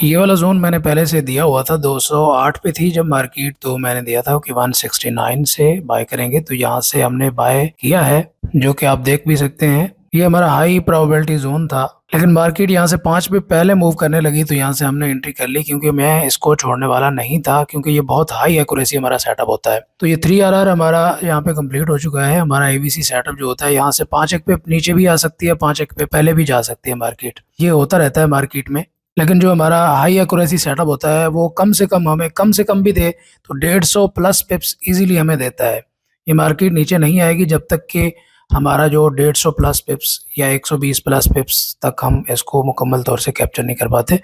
ये वाला जोन मैंने पहले से दिया हुआ था, 208 पे थी जब मार्केट, तो मैंने दिया था कि 169 से बाय करेंगे। तो यहाँ से हमने बाय किया है, जो कि आप देख भी सकते हैं। ये हमारा हाई प्रोबेबिलिटी जोन था, लेकिन मार्केट यहाँ से 5 पे पहले मूव करने लगी, तो यहाँ से हमने एंट्री कर ली, क्योंकि मैं इसको छोड़ने वाला नहीं था, क्योंकि ये बहुत हाई एक्यूरेसी हमारा सेटअप होता है। तो ये 3RR हमारा यहाँ पे कंप्लीट हो चुका है। हमारा एबीसी सेटअप जो होता है, यहाँ से 5 पे नीचे भी आ सकती है, 5 पे पहले भी जा सकती है मार्केट। ये होता रहता है मार्केट में। लेकिन जो हमारा हाई एक्यूरेसी सेटअप होता है, वो कम से कम हमें, कम से कम भी दे तो 150 प्लस पिप्स इजीली हमें देता है। ये मार्केट नीचे नहीं आएगी जब तक कि हमारा जो 150 प्लस पिप्स या 120 प्लस पिप्स तक हम इसको मुकम्मल तौर से कैप्चर नहीं कर पाते।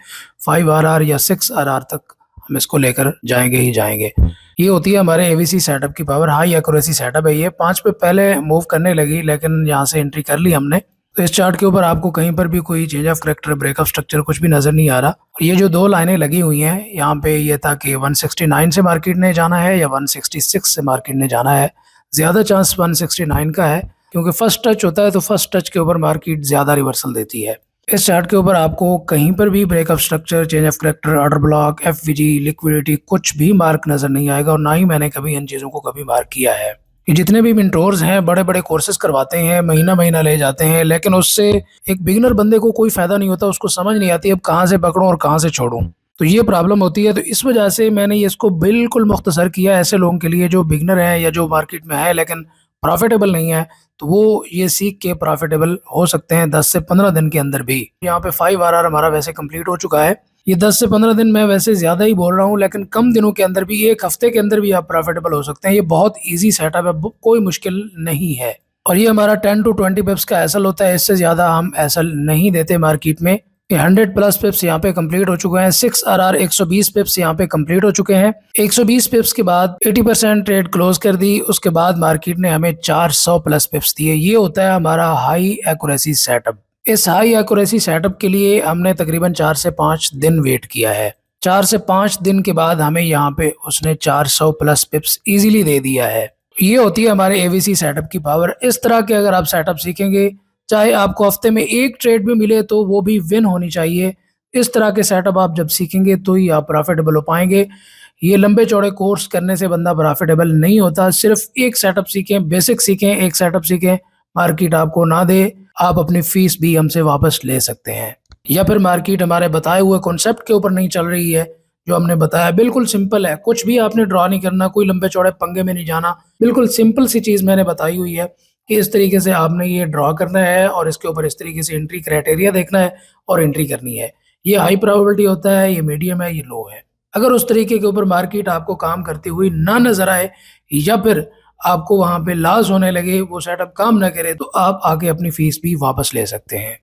5RR या 6RR तक हम इसको लेकर जाएंगे ही जाएंगे। ये होती है हमारे एवीसी सेटअप की पावर। हाई एक्यूरेसी सेटअप है ये। 5 पे पहले मूव करने लगी, लेकिन यहाँ से एंट्री कर ली हमने। तो इस चार्ट के ऊपर आपको कहीं पर भी कोई change of character, breakup structure कुछ भी नजर नहीं आ रहा। ये जो दो लाइनें लगी हुई हैं यहाँ पे, ये था कि 169 से मार्केट ने जाना है या 166 से मार्केट ने जाना है। ज्यादा चांस 169 का है, क्योंकि फर्स्ट टच होता है, तो फर्स्ट टच के ऊपर मार्केट ज्यादा रिवर्सल देती है। इस चार्ट के ऊपर आपको कहीं पर भी breakup structure, change of character, order block, FVG, liquidity कुछ भी मार्क नजर नहीं आएगा, और ना ही मैंने कभी इन चीजों को कभी मार्क किया है। ये जितने भी मिंटोर्स हैं, बड़े बड़े कोर्सेज करवाते हैं, महीना महीना ले जाते हैं, लेकिन उससे एक बिगिनर बंदे को कोई फायदा नहीं होता। उसको समझ नहीं आती अब कहाँ से पकड़ूं और कहाँ से छोड़ूं। तो ये प्रॉब्लम होती है। तो इस वजह से मैंने ये इसको बिल्कुल मुख्तसर किया ऐसे लोगों के लिए जो बिगिनर हैं या जो मार्केट में है लेकिन प्रॉफिटेबल नहीं है। तो वो ये सीख के प्रॉफिटेबल हो सकते हैं 10 से 15 दिन के अंदर भी। यहाँ पे 5RR हमारा वैसे कंप्लीट हो चुका है। ये 10 से 15 दिन मैं वैसे ज्यादा ही बोल रहा हूँ, लेकिन कम दिनों के अंदर भी, एक हफ्ते के अंदर भी आप प्रॉफिटेबल हो सकते हैं। ये बहुत इजी सेटअप है, कोई मुश्किल नहीं है। और ये हमारा 10 to 20 पिप्स का एसल होता है, इससे ज्यादा हम एसल नहीं देते मार्केट में। 100 प्लस पिप्स यहाँ पे कंप्लीट हो चुके हैं। 6RR 120 पिप्स यहाँ पे कंप्लीट हो चुके हैं। 120 पिप्स के बाद 80% ट्रेड क्लोज कर दी। उसके बाद मार्केट ने हमें 400 प्लस पिप्स दिए। ये होता है हमारा हाई एक्यूरेसी सेटअप। इस हाई एक्यूरेसी सेटअप के लिए हमने तकरीबन 4 से 5 दिन वेट किया है। 4 से 5 दिन के बाद हमें यहाँ पे उसने 400 प्लस पिप्स इजीली दे दिया है। ये होती है हमारे एवीसी सेटअप की पावर। इस तरह के अगर आप सेटअप सीखेंगे, चाहे आपको हफ्ते में एक ट्रेड भी मिले तो वो भी विन होनी चाहिए। इस तरह के सेटअप आप जब सीखेंगे तो ही आप प्रॉफिटेबल हो पाएंगे। ये लंबे चौड़े कोर्स करने से बंदा प्रॉफिटेबल नहीं होता। सिर्फ एक सेटअप सीखें, बेसिक सीखें, एक सेटअप सीखें, मार्केट आपको ना दे, आप अपनी फीस भी हमसे वापस ले सकते हैं। या फिर मार्केट हमारे बताए हुए कॉन्सेप्ट के ऊपर नहीं चल रही है, जो हमने बताया बिल्कुल सिंपल है, कुछ भी आपने ड्रॉ नहीं करना, कोई लंबे चौड़े पंगे में नहीं जाना। बिल्कुल सिंपल सी चीज मैंने बताई हुई है कि इस तरीके से आपने ये ड्रॉ करना है और इसके ऊपर इस तरीके से एंट्री क्राइटेरिया देखना है और एंट्री करनी है। ये हाई प्रोबेबिलिटी होता है, ये मीडियम है, ये लो है। अगर उस तरीके के ऊपर मार्केट आपको काम करती हुई ना नजर आए, या फिर आपको वहां पे लॉस होने लगे, वो सेटअप काम ना करे, तो आप आके अपनी फीस भी वापस ले सकते हैं।